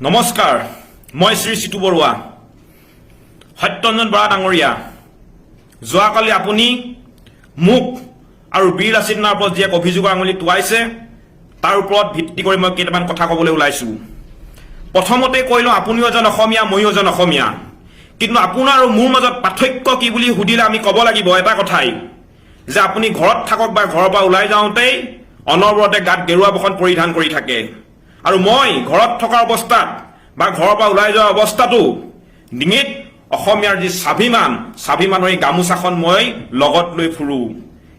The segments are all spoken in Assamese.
নমস্কাৰ মই শ্ৰী চিতু বৰুৱা সত্যৰঞ্জন বৰা ডাঙৰীয়া যোৱাকালি আপুনি মোক আৰু বীৰ লাচিতৰ ওপৰত যি অভিযোগৰ আঙুলি টুৱাইছে তাৰ ওপৰত ভিত্তি কৰি মই কেইটামান কথা ক'বলৈ ওলাইছো প্ৰথমতে কৈলো আপুনিও এজন অসমীয়া মইও এজন অসমীয়া কিন্তু আপোনাৰ আৰু মোৰ মাজত পাৰ্থক্য কি বুলি সুধিলে আমি ক'ব লাগিব এটা কথাই যে আপুনি ঘৰত থাকক বা ঘৰৰ পৰা ওলাই যাওঁতেই অনবৰতে গাত গেৰুৱা বসন পৰিধান কৰি থাকে আৰু মই ঘৰত থকা অৱস্থাত বা ঘৰৰ পৰা ওলাই যোৱা অৱস্থাটো ডিঙিত অসমীয়াৰ যি স্বাভিমানৰ এই গামোচাখন মই লগত লৈ ফুৰো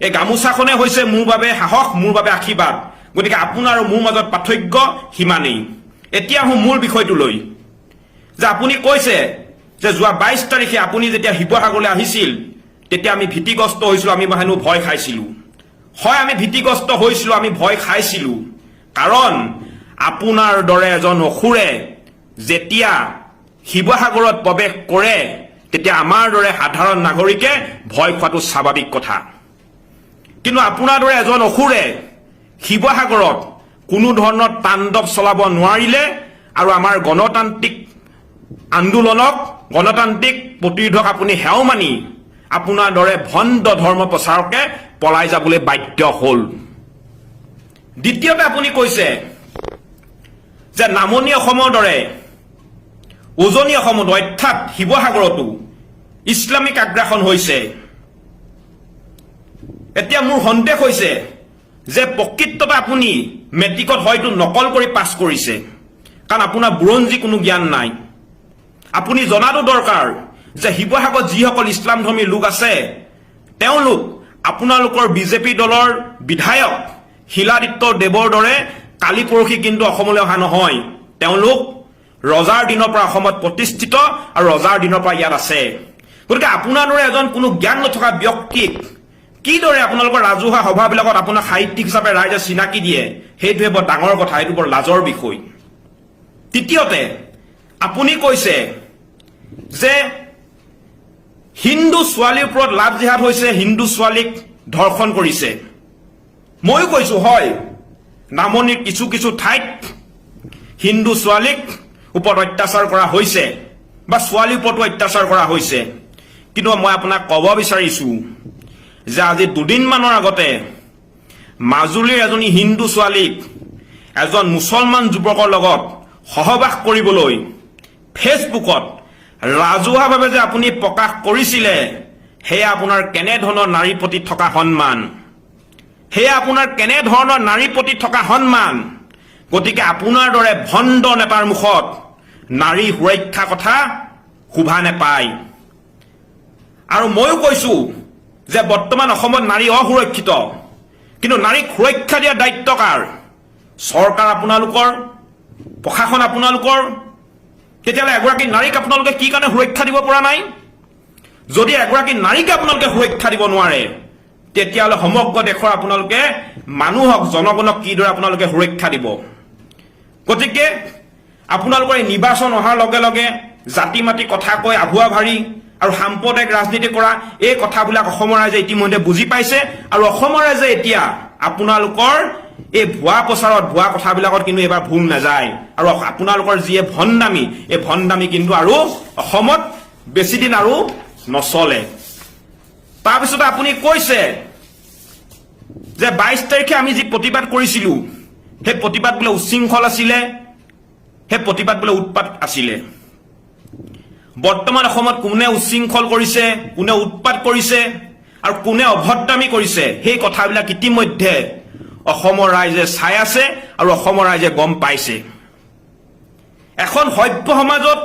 এই গামোচাখনে হৈছে মোৰ বাবে সাহস মোৰ বাবে আশীৰ্বাদ গতিকে আপোনাৰ আৰু মোৰ মাজত পাৰ্থক্য সিমানেই এতিয়া মূল বিষয়টো লৈ যে আপুনি কৈছে যে যোৱা 22 তাৰিখে আপুনি যেতিয়া শিৱসাগৰলৈ আহিছিল তেতিয়া আমি ভীতিগ্ৰস্ত হৈছিলো আমি হেনো ভয় খাইছিলো হয় আমি ভীতিগ্ৰস্ত হৈছিলো আমি ভয় খাইছিলো কাৰণ আপোনাৰ দৰে এজন অসুৰে যেতিয়া শিৱসাগৰত প্ৰৱেশ কৰে তেতিয়া আমাৰ দৰে সাধাৰণ নাগৰিকে ভয় খোৱাটো স্বাভাৱিক কথা কিন্তু আপোনাৰ দৰে এজন অসুৰে শিৱসাগৰত কোনো ধৰণৰ তাণ্ডৱ চলাব নোৱাৰিলে আৰু আমাৰ গণতান্ত্ৰিক আন্দোলনক গণতান্ত্ৰিক প্ৰতিৰোধক আপুনি হেও মানি আপোনাৰ দৰে ভণ্ড ধৰ্ম প্ৰচাৰকে পলাই যাবলৈ বাধ্য হ'ল দ্বিতীয়তে আপুনি কৈছে যে নামনি অসমৰ দৰে উজনি অসমত অৰ্থাৎ শিৱসাগৰতো ইছলামিক আগ্ৰাসন হৈছে এতিয়া মোৰ সন্দেহ হৈছে যে প্ৰকৃততে আপুনি মেট্ৰিকত হয়তো নকল কৰি পাছ কৰিছে কাৰণ আপোনাৰ বুৰঞ্জী কোনো জ্ঞান নাই আপুনি জনাটো দৰকাৰ যে শিৱসাগৰত যিসকল ইছলামধৰ্মী লোক আছে তেওঁলোক আপোনালোকৰ বিজেপি দলৰ বিধায়ক শিলাদিত্য দেৱৰ দৰে কালি পৰহি কিন্তু অসমলৈ অহা নহয় তেওঁলোক ৰজাৰ দিনৰ পৰা অসমত প্ৰতিষ্ঠিত আৰু ৰজাৰ দিনৰ পৰা ইয়াত আছে গতিকে আপোনাৰ দৰে এজন কোনো জ্ঞান নথকা ব্যক্তিক কিদৰে আপোনালোকৰ ৰাজহুৱা সভাবিলাকত আপোনাক সাহিত্যিক হিচাপে ৰাইজে চিনাকি দিয়ে সেইটোৱে বৰ ডাঙৰ কথা এইটো বৰ লাজৰ বিষয় তৃতীয়তে আপুনি কৈছে যে হিন্দু ছোৱালীৰ ওপৰত লাভ জিহাদ হৈছে হিন্দু ছোৱালীক ধৰ্ষণ কৰিছে ময়ো কৈছো হয় নামনিৰ কিছু কিছু ঠাইত হিন্দু ছোৱালীক ওপৰত অত্যাচাৰ কৰা হৈছে বা ছোৱালীৰ ওপৰতো অত্যাচাৰ কৰা হৈছে কিন্তু মই আপোনাক ক'ব বিচাৰিছো যে আজি দুদিনমানৰ আগতে মাজুলীৰ এজনী হিন্দু ছোৱালীক এজন মুছলমান যুৱকৰ লগত সহবাস কৰিবলৈ ফেচবুকত ৰাজহুৱাভাৱে যে আপুনি প্ৰকাশ কৰিছিলে সেয়া আপোনাৰ কেনেধৰণৰ নাৰীৰ প্ৰতি থকা সন্মান সেয়া আপোনাৰ কেনেধৰণৰ নাৰীৰ প্ৰতি থকা সন্মান গতিকে আপোনাৰ দৰে ভণ্ড নেতাৰ মুখত নাৰী সুৰক্ষা কথা শোভা নেপায় আৰু ময়ো কৈছো যে বৰ্তমান অসমত নাৰী অসুৰক্ষিত কিন্তু নাৰীক সুৰক্ষা দিয়া দায়িত্ব কাৰ চৰকাৰ আপোনালোকৰ প্ৰশাসন আপোনালোকৰ তেতিয়াহ'লে এগৰাকী নাৰীক আপোনালোকে কি কাৰণে সুৰক্ষা দিব পৰা নাই যদি এগৰাকী নাৰীক আপোনালোকে সুৰক্ষা দিব নোৱাৰে তেতিয়াহ'লে সমগ্ৰ দেশৰ আপোনালোকে মানুহক জনগণক কিদৰে আপোনালোকে সুৰক্ষা দিব গতিকে আপোনালোকৰ এই নিৰ্বাচন অহাৰ লগে লগে জাতি মাতি কথা কৈ আভুৱা ভাৰী আৰু সাম্প্ৰদায়িক ৰাজনীতি কৰা এই কথাবিলাক অসমৰ ৰাইজে ইতিমধ্যে বুজি পাইছে আৰু অসমৰ ৰাইজে এতিয়া আপোনালোকৰ এই ভুৱা প্ৰচাৰত ভুৱা কথাবিলাকত কিন্তু এবাৰ ভুল নাযায় আৰু আপোনালোকৰ যিয়ে ভণ্ডামি এই ভণ্ডামি কিন্তু আৰু অসমত বেছি দিন আৰু নচলে তাৰপিছতে আপুনি কৈছে যে 22 তাৰিখে আমি যি প্ৰতিবাদ কৰিছিলো সেই প্ৰতিবাদ বোলে উচ্ছৃংখল আছিলে সেই প্ৰতিবাদ বোলে উৎপাত আছিলে বৰ্তমান অসমত কোনে উচ্ছৃংখল কৰিছে কোনে উৎপাত কৰিছে আৰু কোনে অভদ্ৰামি কৰিছে সেই কথাবিলাক ইতিমধ্যে অসমৰ ৰাইজে চাই আছে আৰু অসমৰ ৰাইজে গম পাইছে এখন সভ্য সমাজত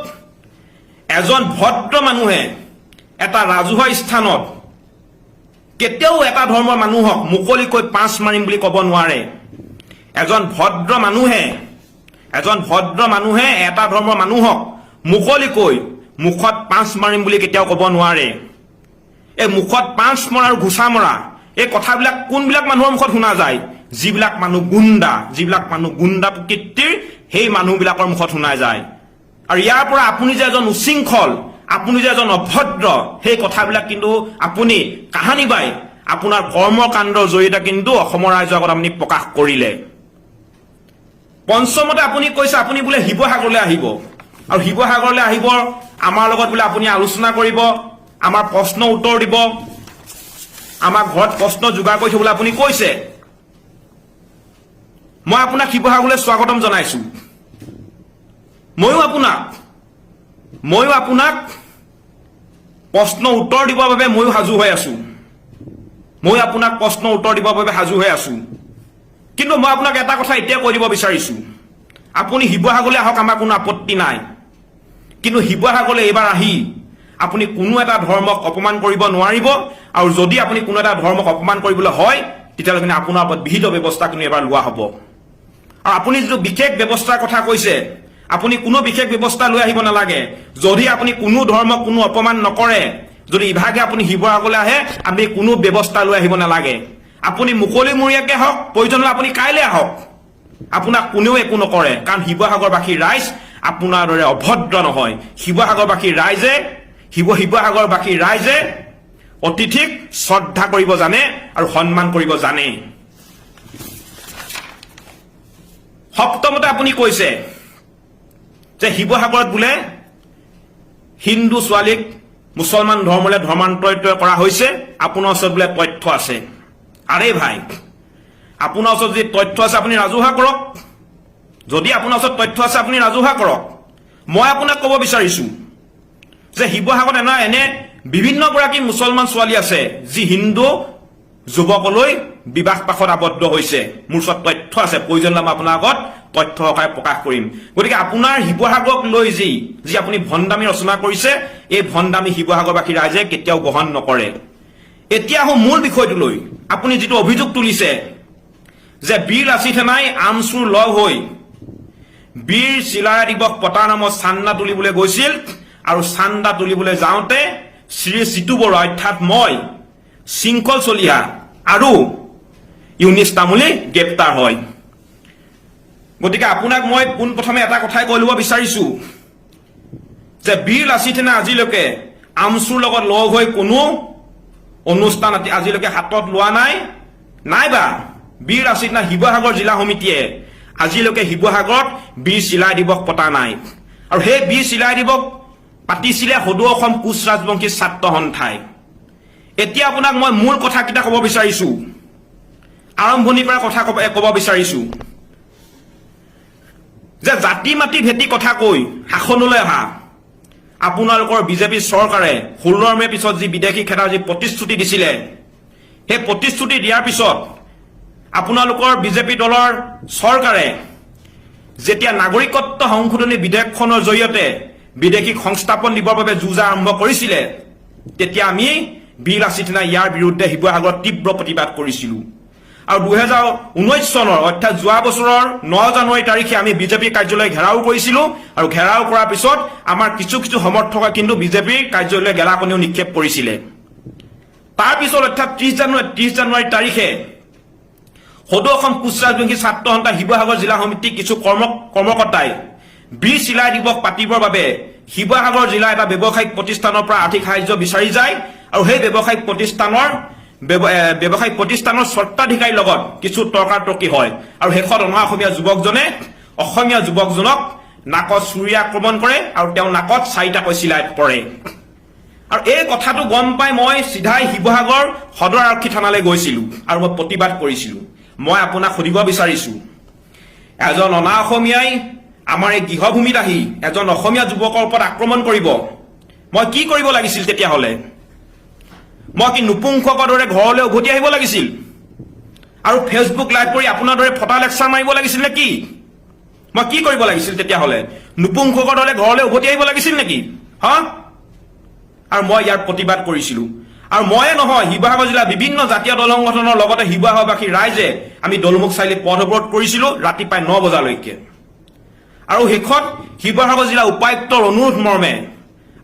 এজন ভদ্ৰ মানুহে এটা ৰাজহুৱা স্থানত কেতিয়াও এটা ধৰ্মৰ মানুহক মুকলিকৈ পাঁচ মাৰিম বুলি ক'ব নোৱাৰে এজন ভদ্ৰ মানুহে এটা ধৰ্মৰ মানুহক মুকলিকৈ মুখত পাঁচ মাৰিম বুলি কেতিয়াও ক'ব নোৱাৰে এই মুখত পাঁচ মৰা আৰু ঘুচা মৰা এই কথাবিলাক কোনবিলাক মানুহৰ মুখত শুনা যায় যিবিলাক মানুহ গুণ্ডা প্ৰকৃতিৰ সেই মানুহবিলাকৰ মুখত শুনা যায় আৰু ইয়াৰ পৰা আপুনি যে এজন উচ্ছৃংখল আপুনি যে এজন অভদ্ৰ সেই কথাবিলাক কিন্তু আপুনি কাহানি বাই আপোনাৰ কৰ্মকাণ্ডৰ জৰিয়তে কিন্তু অসমৰ ৰাইজৰ আগত আপুনি প্ৰকাশ কৰিলে পঞ্চমতে আপুনি কৈছে আপুনি বোলে শিৱসাগৰলৈ আহিব আৰু শিৱসাগৰলৈ আহিব আমাৰ লগত বোলে আপুনি আলোচনা কৰিব আমাৰ প্ৰশ্ন উত্তৰ দিব আমাৰ ঘৰত প্ৰশ্ন যোগাৰ কৰি থবলৈ আপুনি কৈছে মই আপোনাক শিৱসাগৰলৈ স্বাগতম জনাইছো ময়ো আপোনাক প্ৰশ্ন উত্তৰ দিবৰ বাবে ময়ো সাজু হৈ আছো মই আপোনাক প্ৰশ্ন উত্তৰ দিবৰ বাবে সাজু হৈ আছো কিন্তু মই আপোনাক এটা কথা এতিয়া কৈ দিব বিচাৰিছো আপুনি শিৱসাগৰলৈ আহক আমাৰ কোনো আপত্তি নাই কিন্তু শিৱসাগৰলৈ এবাৰ আহি আপুনি কোনো এটা ধৰ্মক অপমান কৰিব নোৱাৰিব আৰু যদি আপুনি কোনো এটা ধৰ্মক অপমান কৰিবলৈ হয় তেতিয়াহ'লে আপোনাৰ ওপৰত বিহিত ব্যৱস্থা কিন্তু এবাৰ লোৱা হ'ব আৰু আপুনি যিটো বিশেষ ব্যৱস্থাৰ কথা কৈছে আপুনি কোনো বিশেষ ব্যৱস্থা লৈ আহিব নালাগে যদি আপুনি কোনো ধৰ্মক কোনো অপমান নকৰে যদি ইভাগে আপুনি শিৱসাগৰলৈ আহে আমি কোনো ব্যৱস্থা লৈ আহিব নালাগে আপুনি মুকলিমূৰীয়াকৈ হওক প্ৰয়োজন হ'লে আপুনি কাইলৈ আহক আপোনাক কোনেও একো নকৰে কাৰণ শিৱসাগৰবাসীৰ ৰাইজ আপোনাৰ দৰে অভদ্ৰ নহয় শিৱসাগৰবাসীৰ ৰাইজে অতিথিক শ্ৰদ্ধা কৰিব জানে আৰু সন্মান কৰিব জানে সপ্তমতে আপুনি কৈছে যে শিৱসাগৰত বোলে হিন্দু ছোৱালীক মুছলমান ধৰ্মলৈ ধৰ্মান্তৰিত কৰা হৈছে আপোনাৰ ওচৰত বোলে তথ্য আছে আৰে ভাই আপোনাৰ ওচৰত যদি তথ্য আছে আপুনি ৰাজহুৱা কৰক যদি আপোনাৰ ওচৰত তথ্য আছে আপুনি ৰাজহুৱা কৰক মই আপোনাক ক'ব বিচাৰিছো যে শিৱসাগৰত এনে বিভিন্নগৰাকী মুছলমান ছোৱালী আছে যি হিন্দু যুৱকলৈ বিবাহ পাশত আবদ্ধ হৈছে মোৰ ওচৰত তথ্য আছে প্ৰয়োজন হ'লে মই আপোনাৰ আগত তথ্য সহায় প্ৰকাশ কৰিম গতিকে আপোনাৰ শিৱসাগৰক লৈ যি আপুনি ভণ্ডামি ৰচনা কৰিছে এই ভণ্ডামি শিৱসাগৰবাসী ৰাইজে কেতিয়াও গ্ৰহণ নকৰে এতিয়া আহো মূল বিষয়টোলৈ আপুনি যিটো অভিযোগ তুলিছে যে বীৰ লাচিত সেনাই আমচুৰ লগ হৈ বীৰ চিলাৰায় দিৱস পতাৰ নামত চান্দা তুলিবলৈ গৈছিল আৰু চান্দা তুলিবলৈ যাওঁতে শ্ৰী চিতু বৰুৱা অৰ্থাৎ মই শৃংখল চলিহা আৰু ইউনিছ তামুলী গ্ৰেপ্তাৰ হয় গতিকে আপোনাক মই পোনপ্ৰথমে এটা কথাই কৈ ল'ব বিচাৰিছো যে বীৰ লাচিত সেনা আজিলৈকে আমচুৰ লগত লগ হৈ কোনো অনুষ্ঠান আজিলৈকে হাতত লোৱা নাইবা বীৰ লাচিত সেনা শিৱসাগৰ জিলা সমিতিয়ে আজিলৈকে শিৱসাগৰত বীৰ চিলাৰায় দিৱস পতা নাই আৰু সেই বীৰ চিলাৰায় দিৱস পাতিছিলে সদৌ অসম কোচ ৰাজবংশী ছাত্ৰ সন্থাই এতিয়া আপোনাক মই মূল কথাকেইটা ক'ব বিচাৰিছো আৰম্ভণিৰ পৰা কথা ক'ব বিচাৰিছো যে জাতি মাটি ভেটি কথা কৈ শাসনলৈ অহা আপোনালোকৰ বিজেপি চৰকাৰে 16 মে পিছত যি বিদেশী খেদাৰ যি প্ৰতিশ্ৰুতি দিছিলে সেই প্ৰতিশ্ৰুতি দিয়াৰ পিছত আপোনালোকৰ বিজেপি দলৰ চৰকাৰে যেতিয়া নাগৰিকত্ব সংশোধনী বিধেয়কখনৰ জৰিয়তে বিদেশীক সংস্থাপন দিবৰ বাবে যুঁজ আৰম্ভ কৰিছিলে তেতিয়া আমি বীৰ লাচিত সেনাই ইয়াৰ বিৰুদ্ধে শিৱসাগৰত তীব্ৰ প্ৰতিবাদ কৰিছিলো আৰু 2019 চনৰ অৰ্থাৎ যোৱা বছৰৰ 9 জানুৱাৰী তাৰিখে আমি বিজেপি কাৰ্যালয় ঘেৰাও কৰিছিলো আৰু ঘেৰাও কৰাৰ পিছত আমাৰ কিছু সমৰ্থকে কিন্তু বিজেপিৰ কাৰ্যালয় গেলাকণিও নিক্ষেপ কৰিছিলে তাৰ পিছত অৰ্থাৎ 30 জানুৱাৰী তাৰিখে সদৌ অসম কোচ ৰাজবংশী ছাত্ৰ সন্থা শিৱসাগৰ জিলা সমিতি কিছু কৰ্মকৰ্তাই বীৰ চিলাৰায় দিৱস পাতিবৰ বাবে শিৱসাগৰ জিলা এটা ব্যৱসায়িক প্ৰতিষ্ঠানৰ পৰা আৰ্থিক সাহায্য বিচাৰি যায় আৰু সেই ব্যৱসায়িক প্ৰতিষ্ঠানৰ স্বত্বাধিকাৰীৰ লগত কিছু তৰ্কাতৰ্কি হয় আৰু শেষত অসমীয়া যুৱকজনক নাকত ছুৰী আক্ৰমণ কৰে আৰু তেওঁ নাকত 4টাকৈ চিলাই পৰে আৰু এই কথাটো গম পাই মই চিধাই শিৱসাগৰ সদৰ আৰক্ষী থানালৈ গৈছিলো আৰু মই প্ৰতিবাদ কৰিছিলো মই আপোনাক সুধিব বিচাৰিছো এজন অনা অসমীয়াই আমাৰ এই গৃহভূমিত আহি এজন অসমীয়া যুৱকৰ ওপৰত আক্ৰমণ কৰিব মই কি কৰিব লাগিছিল তেতিয়াহ'লে মই কি নুপুংখকৰ দৰে ঘৰলৈ উভতি আহিব লাগিছিল আৰু ফেচবুক লাইভ কৰি আপোনাৰ দৰে ফটা লেকচাৰ মাৰিব লাগিছিল নেকি মই কি কৰিব লাগিছিল তেতিয়াহ'লে নুপুংখকৰ দৰে ঘৰলৈ উভতি আহিব লাগিছিল নেকি আৰু মই ইয়াৰ প্ৰতিবাদ কৰিছিলো আৰু ময়ে নহয় শিৱসাগৰ জিলা বিভিন্ন জাতীয় দল সংগঠনৰ লগতে শিৱসাগৰবাসী ৰাইজে আমি দলমুখ চাৰিআলি পথ অৱৰোধ কৰিছিলো ৰাতি প্ৰায় 9 বজালৈকে আৰু শেষত শিৱসাগৰ জিলা উপায়ুক্তৰ অনুৰোধ মৰ্মে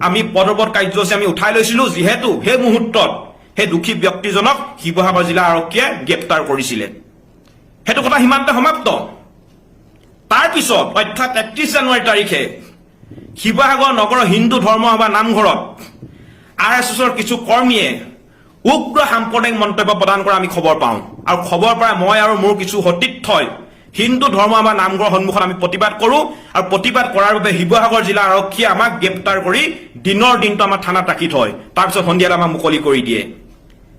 আমি পথ অৱৰোধ কাৰ্যসূচী আমি উঠাই লৈছিলো যিহেতু সেই মুহূৰ্তত সেই দুখী ব্যক্তিজনক শিৱসাগৰ জিলা আৰক্ষীয়ে গ্ৰেপ্তাৰ কৰিছিলে সেইটো কথা সীমান্তে সমাপ্ত তাৰ পিছত অৰ্থাৎ 31 জানুৱাৰী তাৰিখে শিৱসাগৰ নগৰৰ হিন্দু ধৰ্ম সভা নামঘৰত RSSৰ কিছু কৰ্মীয়ে উগ্ৰ সাম্প্ৰদায়িক মন্তব্য প্ৰদান কৰা আমি খবৰ পাওঁ আৰু খবৰ পাই মই আৰু মোৰ কিছু সতীৰ্থই হিন্দু ধৰ্ম আমাৰ নামঘৰৰ সন্মুখত আমি প্ৰতিবাদ কৰোঁ আৰু প্ৰতিবাদ কৰাৰ বাবে শিৱসাগৰ জিলা আৰক্ষীয়ে আমাক গ্ৰেপ্তাৰ কৰি দিনৰ দিনটো আমাৰ থানাত ৰাখি থয় তাৰপিছত সন্ধিয়ালৈ আমাক মুকলি কৰি দিয়ে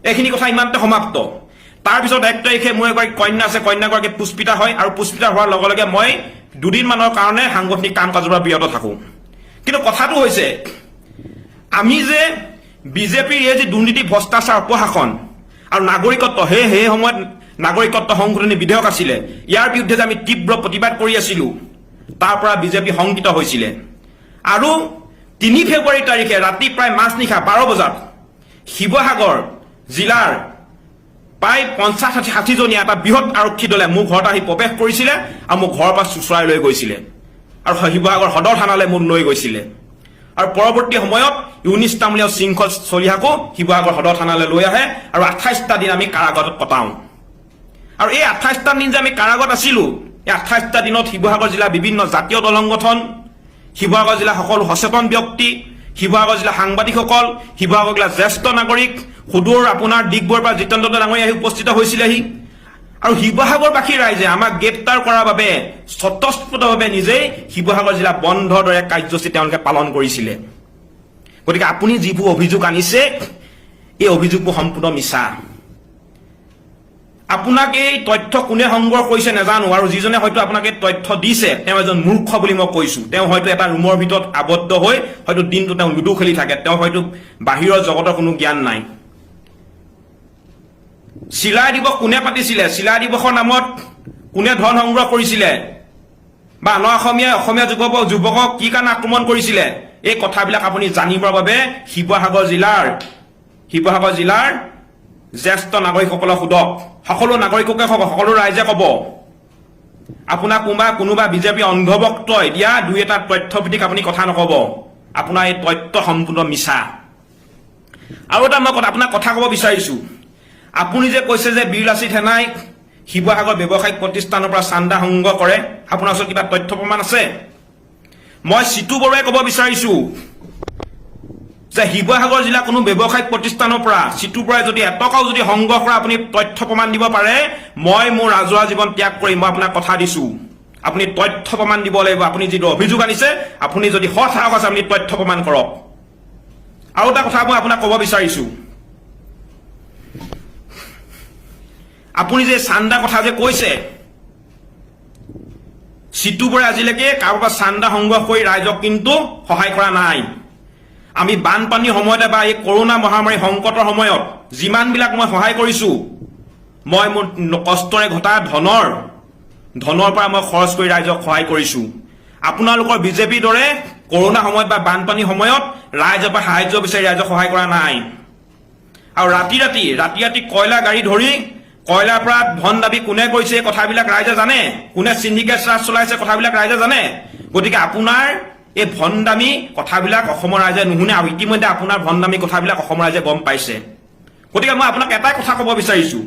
এইখিনি কথা ইমানতে সমাপ্ত তাৰপিছত 1 তাৰিখে মোৰ এগৰাকী কন্যা আছে কন্যাগৰাকী পুষ্পিতা হয় আৰু পুষ্পিতা হোৱাৰ লগে লগে মই দুদিনমানৰ কাৰণে সাংগঠনিক কাম কাজৰ পৰা বিৰত থাকোঁ কিন্তু কথাটো হৈছে আমি যে বিজেপিৰ এই যে দুৰ্নীতি ভ্ৰষ্টাচাৰ অপশাসন আৰু নাগৰিকত্ব সেই সময়ত নাগৰিকত্ব সংশোধনী বিধেয়ক আছিলে ইয়াৰ বিৰুদ্ধে যে আমি তীব্ৰ প্ৰতিবাদ কৰি আছিলোঁ তাৰ পৰা বিজেপি শংকিত হৈছিলে আৰু 3 ফেব্ৰুৱাৰী তাৰিখে ৰাতি প্ৰায় মাজনিশা 12 বজাত শিৱসাগৰ জিলাৰ প্ৰায় 50-60 জনীয়া এটা বৃহৎ আৰক্ষী দলে মোৰ ঘৰত আহি প্ৰৱেশ কৰিছিলে আৰু মোক ঘৰৰ পৰা চুচৰাই লৈ গৈছিলে আৰু শিৱসাগৰ সদৰ থানালৈ মোক লৈ গৈছিলে আৰু পৰৱৰ্তী সময়ত ইউনিছ তামুলীয়া শৃংখল চলিহাকো শিৱসাগৰ সদৰ থানালৈ লৈ আহে আৰু 28টা দিন আমি কাৰাগাৰত কটাওঁ আৰু এই 28টা দিন যে আমি কাৰাগাৰত আছিলোঁ এই 28টা দিনত শিৱসাগৰ জিলাৰ বিভিন্ন জাতীয় দল সংগঠন শিৱসাগৰ জিলাৰ সকলো সচেতন ব্যক্তি শিৱসাগৰ জিলাৰ সাংবাদিকসকল শিৱসাগৰ জিলাৰ জ্যেষ্ঠ নাগৰিক সুদূৰ আপোনাৰ ডিগবৈৰ পৰা জিতেন্দ্ৰ ডাঙৰীয়া আহি উপস্থিত হৈছিলেহি আৰু শিৱসাগৰবাসী ৰাইজে আমাক গ্ৰেপ্তাৰ কৰাৰ বাবে স্বতঃস্ফূৰ্তভাৱে নিজেই শিৱসাগৰ জিলা বন্ধৰ দৰে কাৰ্যসূচী তেওঁলোকে পালন কৰিছিলে গতিকে আপুনি যিবোৰ অভিযোগ আনিছে এই অভিযোগবোৰ সম্পূৰ্ণ মিছা আপোনাক এই তথ্য কোনে সংগ্ৰহ কৰিছে নাজানো আৰু যিজনে হয়তো আপোনাক এই তথ্য দিছে তেওঁ এজন মূৰ্খ বুলি মই কৈছোঁ তেওঁ হয়তো এটা ৰুমৰ ভিতৰত আবদ্ধ হৈ হয়তো দিনটো তেওঁ লুডু খেলি থাকে তেওঁ হয়তো বাহিৰৰ জগতৰ কোনো জ্ঞান নাই চিলাই দিৱস কোনে পাতিছিলে চিলাই দিৱসৰ নামত কোনে ধন সংগ্ৰহ কৰিছিলে বা অসমীয়া যুৱকক কি কাৰণে আক্ৰমণ কৰিছিলে এই কথাবিলাক আপুনি জানিবৰ বাবে শিৱসাগৰ জিলাৰ জ্যেষ্ঠ নাগৰিকসকলক সোধক সকলো নাগৰিককে ক'ব সকলো ৰাইজে ক'ব আপোনাক কোনোবা বিজেপি অন্ধভক্তই দিয়া দুই এটা তথ্যভিত্তিক আপুনি কথা নক'ব আপোনাৰ এই তথ্য সম্পূৰ্ণ মিছা আৰু এটা মই আপোনাক কথা ক'ব বিচাৰিছোঁ আপুনি যে কৈছে যে বীৰলাচিত সেনাই শিৱসাগৰ ব্যৱসায়িক প্ৰতিষ্ঠানৰ পৰা চান্দা সংগ্ৰহ কৰে আপোনাৰ ওচৰত কিবা তথ্য প্ৰমাণ আছে মই চিতু বৰুৱাই ক'ব বিচাৰিছোঁ যে শিৱসাগৰ জিলা কোনো ব্যৱসায়িক প্ৰতিষ্ঠানৰ পৰা চিতু বৰুৱাই যদি এটকাও যদি সংগ্ৰহ কৰা আপুনি তথ্য প্ৰমাণ দিব পাৰে মই মোৰ ৰাজহুৱা জীৱন ত্যাগ কৰি মই আপোনাক কথা দিছোঁ আপুনি তথ্য প্ৰমাণ দিব লাগিব আপুনি যিটো অভিযোগ আনিছে আপুনি যদি সৎসাহস আছে আপুনি তথ্য প্ৰমাণ কৰক আৰু এটা কথা মই আপোনাক ক'ব বিচাৰিছোঁ আপুনি যে চান্দা কথা যে কৈছে চিতু বৰাই আজিলৈকে কাৰোবাৰ চান্দা সংগ্ৰহ কৰি ৰাইজক কিন্তু সহায় কৰা নাই আমি বানপানীৰ সময়তে বা এই কৰোনা মহামাৰী সংকটৰ সময়ত যিমানবিলাক মই সহায় কৰিছোঁ মই মোৰ কষ্টৰে ঘটা ধনৰ পৰা মই খৰচ কৰি ৰাইজক সহায় কৰিছোঁ আপোনালোকৰ বিজেপিৰ দৰে কৰোনা সময়ত বা বানপানীৰ সময়ত ৰাইজৰ পৰা সাহায্য বিচাৰি ৰাইজক সহায় কৰা নাই আৰু ৰাতি কয়লা গাড়ী ধৰি কয়লাৰ পৰা ধন দাবী কোনে কৰিছে এই কথাবিলাক ৰাইজে জানে কোনে চিণ্ডিকেট ৰাজ চলাইছে কথাবিলাক ৰাইজে জানে গতিকে আপোনাৰ এই ভণ্ডামী কথাবিলাক অসমৰ ৰাইজে নুশুনে আৰু ইতিমধ্যে আপোনাৰ ভণ্ডামী কথাবিলাক অসমৰ ৰাইজে গম পাইছে গতিকে মই আপোনাক এটাই কথা ক'ব বিচাৰিছোঁ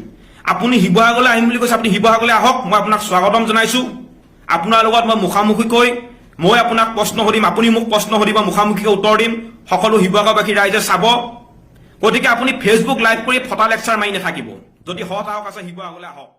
আপুনি শিৱসাগৰলৈ আহিম বুলি কৈছে আপুনি শিৱসাগৰলৈ আহক মই আপোনাক স্বাগতম জনাইছোঁ আপোনাৰ লগত মই মুখামুখিকৈ মই আপোনাক প্ৰশ্ন সুধিম আপুনি মোক প্ৰশ্ন সুধিব মুখামুখিকৈ উত্তৰ দিম সকলো শিৱসাগৰবাসী ৰাইজে চাব গতিকে আপুনি ফেচবুক লাইভ কৰি ফটা লেকচাৰ মাৰি নাথাকিব যদি সৎসাহস আছে শিৱসাগৰলৈ আহক